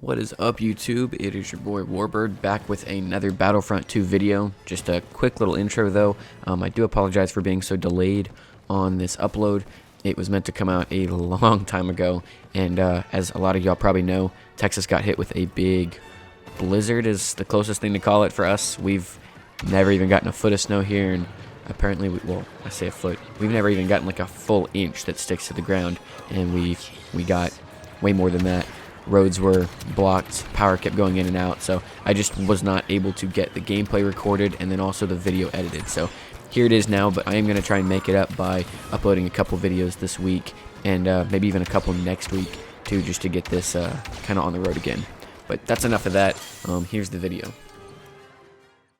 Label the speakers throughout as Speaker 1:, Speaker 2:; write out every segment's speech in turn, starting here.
Speaker 1: What is up, YouTube? It is your boy Warbird back with another Battlefront 2 video. Just a quick little intro though. I do apologize for being so delayed on this upload. It was meant to come out a long time ago, and as a lot of y'all probably know, Texas got hit with a big blizzard is the closest thing to call it for us. We've never even gotten a foot of snow here, and apparently, well, I say a foot. We've never even gotten like a full inch that sticks to the ground, and we got way more than that. Roads were blocked, power kept going in and out, so I just was not able to get the gameplay recorded and then also the video edited. So here it is now, but I am going to try and make it up by uploading a couple videos this week and maybe even a couple next week too, just to get this kind of on the road again. But that's enough of that. Here's the video.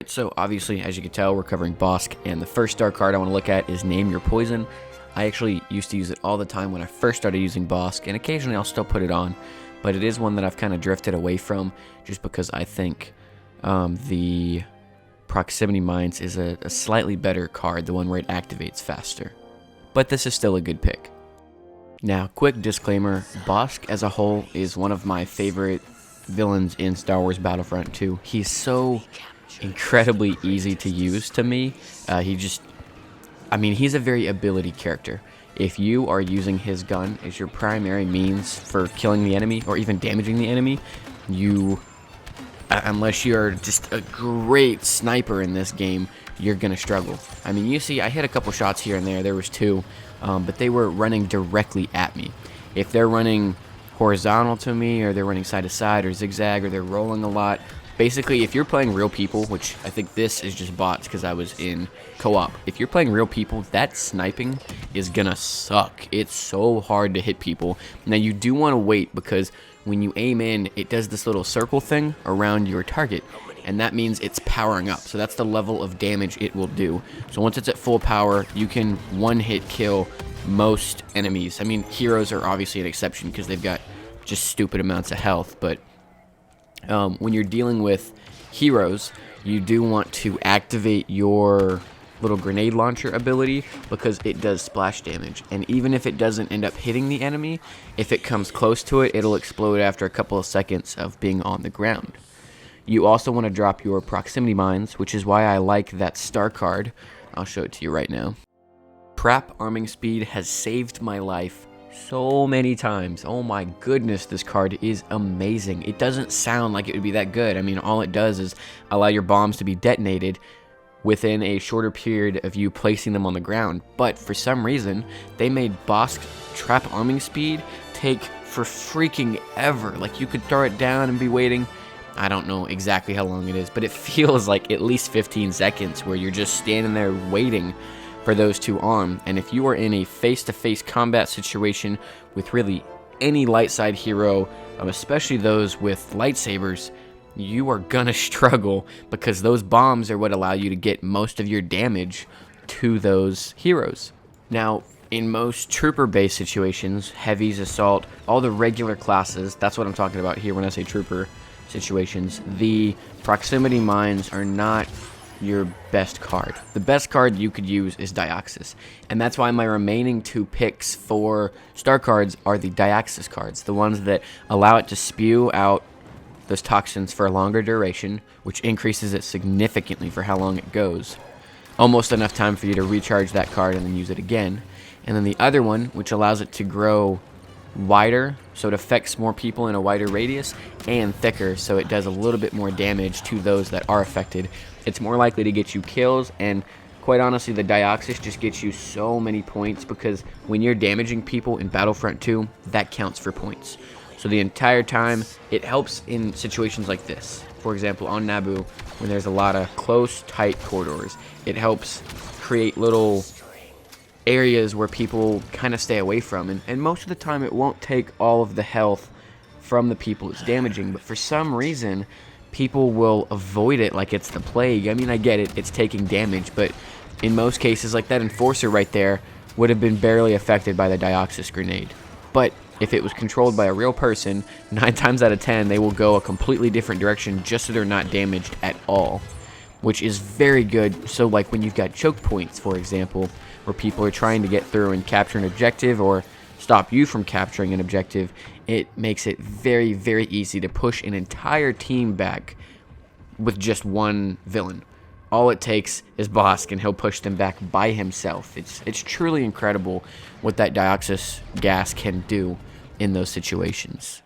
Speaker 1: So obviously, as you can tell, we're covering Bossk, and the first star card I want to look at is Name Your Poison. I actually used to use it all the time when I first started using Bossk, and occasionally I'll still put it on. But it is one that I've kind of drifted away from just because I think the Proximity Mines is a slightly better card, the one where it activates faster. But this is still a good pick. Now, quick disclaimer, Bossk as a whole is one of my favorite villains in Star Wars Battlefront 2. He's so incredibly easy to use to me. He's a very ability character. If you are using his gun as your primary means for killing the enemy or even damaging the enemy, unless you're just a great sniper in this game, you're gonna struggle. I mean, you see, I hit a couple shots here and there was two, but they were running directly at me. If they're running horizontal to me, or they're running side to side, or zigzag, or they're rolling a lot, basically, if you're playing real people, which I think this is just bots because I was in co-op. If you're playing real people, that sniping is gonna suck. It's so hard to hit people. Now, you do want to wait because when you aim in, it does this little circle thing around your target, and that means it's powering up. So that's the level of damage it will do. So once it's at full power, you can one-hit kill most enemies. I mean, heroes are obviously an exception because they've got just stupid amounts of health, but when you're dealing with heroes, you do want to activate your little grenade launcher ability because it does splash damage. And even if it doesn't end up hitting the enemy, if it comes close to it, it'll explode after a couple of seconds of being on the ground. You also want to drop your proximity mines, which is why I like that star card. I'll show it to you right now. Trap arming speed has saved my life so many times. Oh my goodness, this card is amazing. It doesn't sound like it would be that good. I mean, all it does is allow your bombs to be detonated within a shorter period of you placing them on the ground. But for some reason, they made Bossk trap arming speed take for freaking ever. Like, you could throw it down and be waiting. I don't know exactly how long it is, but it feels like at least 15 seconds where you're just standing there waiting for those to arm. And if you are in a face-to-face combat situation with really any light side hero, especially those with lightsabers, you are gonna struggle because those bombs are what allow you to get most of your damage to those heroes. Now, in most trooper-based situations, heavies, assault, all the regular classes, that's what I'm talking about here when I say trooper situations, the proximity mines are not your best card. The best card you could use is Dioxis, and that's why my remaining two picks for star cards are the Dioxis cards, the ones that allow it to spew out those toxins for a longer duration, which increases it significantly for how long it goes. Almost enough time for you to recharge that card and then use it again. And then the other one, which allows it to grow wider, so it affects more people in a wider radius, and thicker, so it does a little bit more damage to those that are affected. It's more likely to get you kills, and quite honestly, the Dioxis just gets you so many points because when you're damaging people in Battlefront 2, that counts for points. So the entire time, it helps in situations like this. For example, on Naboo, when there's a lot of close, tight corridors, it helps create little areas where people kind of stay away from, and most of the time it won't take all of the health from the people it's damaging, but for some reason people will avoid it like it's the plague. I mean, I get it, it's taking damage, but in most cases, like that Enforcer right there would have been barely affected by the Dioxis grenade. But if it was controlled by a real person, 9 times out of 10 they will go a completely different direction just so they're not damaged at all, which is very good. So like when you've got choke points, for example, where people are trying to get through and capture an objective, or stop you from capturing an objective, it makes it very, very easy to push an entire team back with just one villain. All it takes is Bossk, and he'll push them back by himself. It's truly incredible what that Dioxys gas can do in those situations.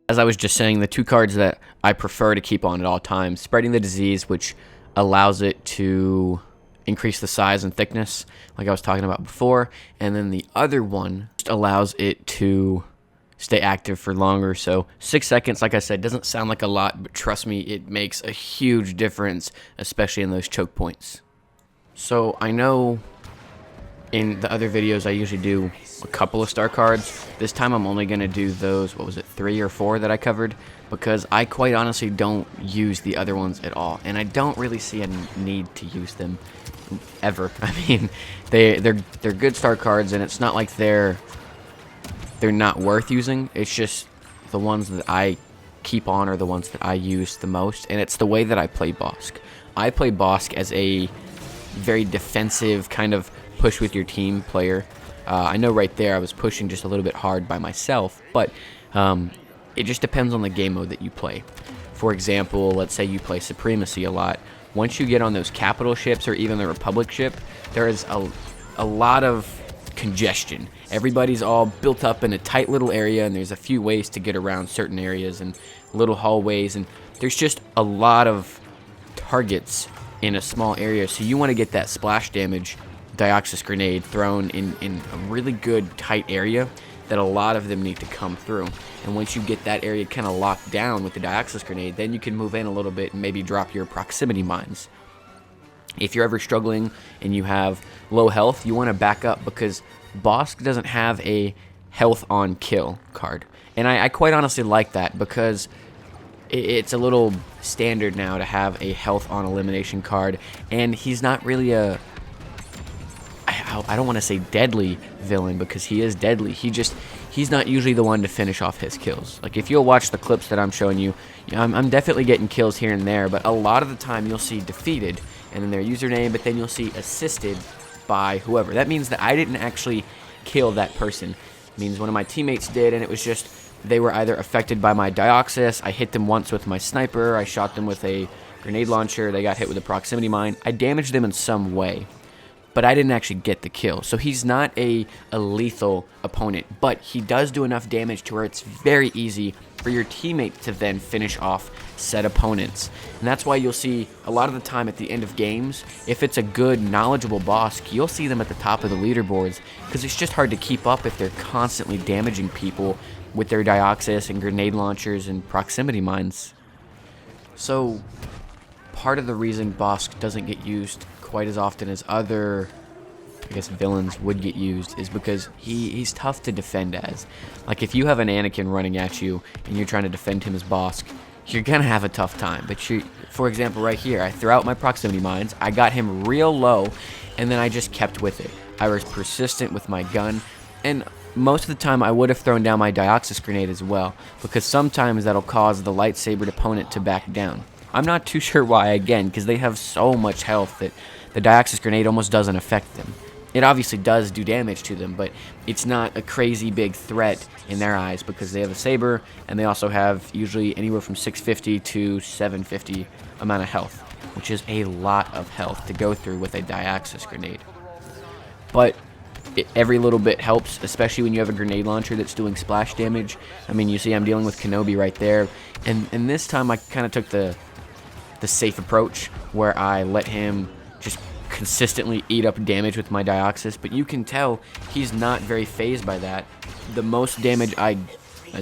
Speaker 1: As I was just saying, the two cards that I prefer to keep on at all times, Spreading the Disease, which allows it to increase the size and thickness, like I was talking about before, and then the other one just allows it to stay active for longer. So 6 seconds, like I said, doesn't sound like a lot, but trust me, it makes a huge difference, especially in those choke points. So I know in the other videos I usually do a couple of star cards. This time I'm only going to do those, 3 or 4 that I covered, because I quite honestly don't use the other ones at all, and I don't really see a need to use them ever. I mean, they're good star cards, and it's not like they're not worth using. It's just the ones that I keep on are the ones that I use the most, and it's the way that I play Bossk. I play Bossk as a very defensive kind of push with your team player. I know right there I was pushing just a little bit hard by myself, but it just depends on the game mode that you play. For example, let's say you play Supremacy a lot. Once you get on those capital ships or even the Republic ship, there is a lot of congestion. Everybody's all built up in a tight little area, and there's a few ways to get around certain areas and little hallways, and there's just a lot of targets in a small area. So you want to get that splash damage Dioxys grenade thrown in a really good tight area that a lot of them need to come through. And once you get that area kind of locked down with the Dioxys grenade, then you can move in a little bit and maybe drop your proximity mines. If you're ever struggling and you have low health, you want to back up, because Bossk doesn't have a health on kill card. And I quite honestly like that, because it's a little standard now to have a health on elimination card, and he's not really a, I don't want to say deadly villain, because he is deadly. He's not usually the one to finish off his kills. Like, if you'll watch the clips that I'm showing you, I'm definitely getting kills here and there, but a lot of the time you'll see defeated and then their username, but then you'll see assisted by whoever. That means that I didn't actually kill that person. It means one of my teammates did, and it was just they were either affected by my Dioxys, I hit them once with my sniper, I shot them with a grenade launcher, they got hit with a proximity mine, I damaged them in some way, but I didn't actually get the kill. So he's not a lethal opponent, but he does do enough damage to where it's very easy for your teammate to then finish off said opponents. And that's why you'll see a lot of the time at the end of games, if it's a good, knowledgeable Bossk, you'll see them at the top of the leaderboards, because it's just hard to keep up if they're constantly damaging people with their Dioxys and grenade launchers and proximity mines. So part of the reason Bossk doesn't get used quite as often as other, I guess, villains would get used is because he's tough to defend as. Like, if you have an Anakin running at you and you're trying to defend him as Bossk, you're gonna have a tough time. But for example, right here, I threw out my proximity mines, I got him real low, and then I just kept with it. I was persistent with my gun, and most of the time I would have thrown down my Dioxys grenade as well, because sometimes that'll cause the lightsabered opponent to back down. I'm not too sure why, again, because they have so much health that the Dioxys grenade almost doesn't affect them. It obviously does do damage to them, but it's not a crazy big threat in their eyes, because they have a saber, and they also have usually anywhere from 650 to 750 amount of health, which is a lot of health to go through with a Dioxys grenade. But every little bit helps, especially when you have a grenade launcher that's doing splash damage. I mean, you see I'm dealing with Kenobi right there, and this time I kind of took the safe approach, where I let him just consistently eat up damage with my Dioxys, but you can tell he's not very phased by that. The most damage I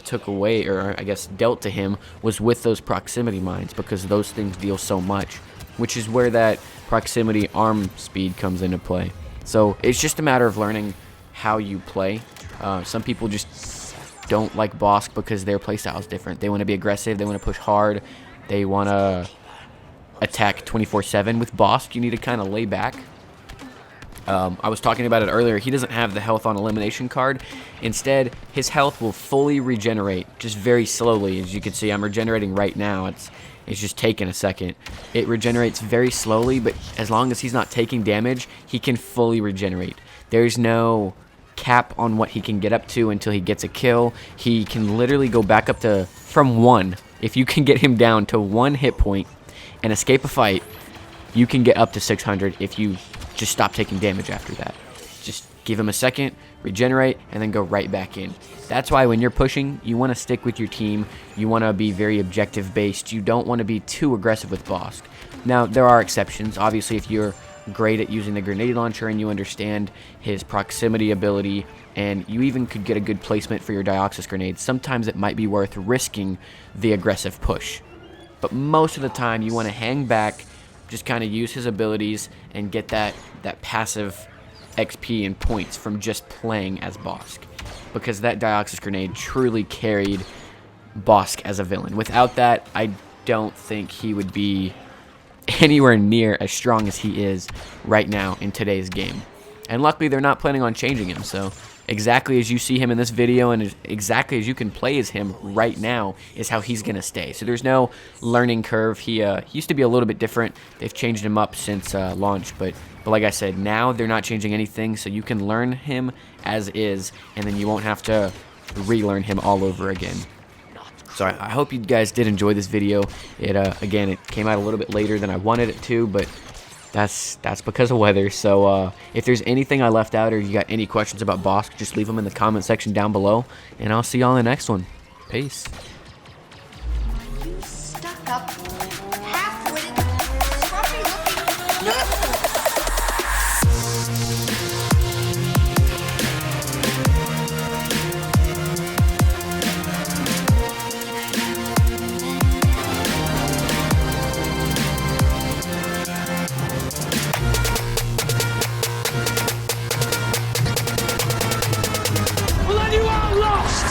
Speaker 1: took away, or I guess dealt to him, was with those proximity mines, because those things deal so much, which is where that proximity arm speed comes into play. So it's just a matter of learning how you play. Some people just don't like Bossk because their playstyle is different. They want to be aggressive, they want to push hard, they want to attack 24/7. With Bossk, you need to kind of lay back. I was talking about it earlier. He doesn't have the health on elimination card. Instead, his health will fully regenerate, just very slowly. As you can see, I'm regenerating right now. It's just taking a second. It regenerates very slowly, but as long as he's not taking damage, he can fully regenerate. There's no cap on what he can get up to until he gets a kill. He can literally go back up to, from 1. If you can get him down to 1 hit point and escape a fight, you can get up to 600 if you just stop taking damage after that. Just give him a second, regenerate, and then go right back in. That's why when you're pushing, you want to stick with your team. You want to be very objective based. You don't want to be too aggressive with Bossk. Now, there are exceptions. Obviously, if you're great at using the grenade launcher and you understand his proximity ability, and you even could get a good placement for your Dioxis grenades, sometimes it might be worth risking the aggressive push. But most of the time, you want to hang back, just kind of use his abilities, and get that passive XP and points from just playing as Bossk. Because that Dioxis grenade truly carried Bossk as a villain. Without that, I don't think he would be anywhere near as strong as he is right now in today's game. And luckily, they're not planning on changing him, so exactly as you see him in this video and exactly as you can play as him right now is how he's going to stay. So there's no learning curve. He used to be a little bit different. They've changed him up since launch, but like I said, now they're not changing anything, so you can learn him as is, and then you won't have to relearn him all over again. So I hope you guys did enjoy this video. Again, it came out a little bit later than I wanted it to, but that's because of weather. So if there's anything I left out or you got any questions about Bossk, just leave them in the comment section down below, and I'll see y'all in the next one. Peace.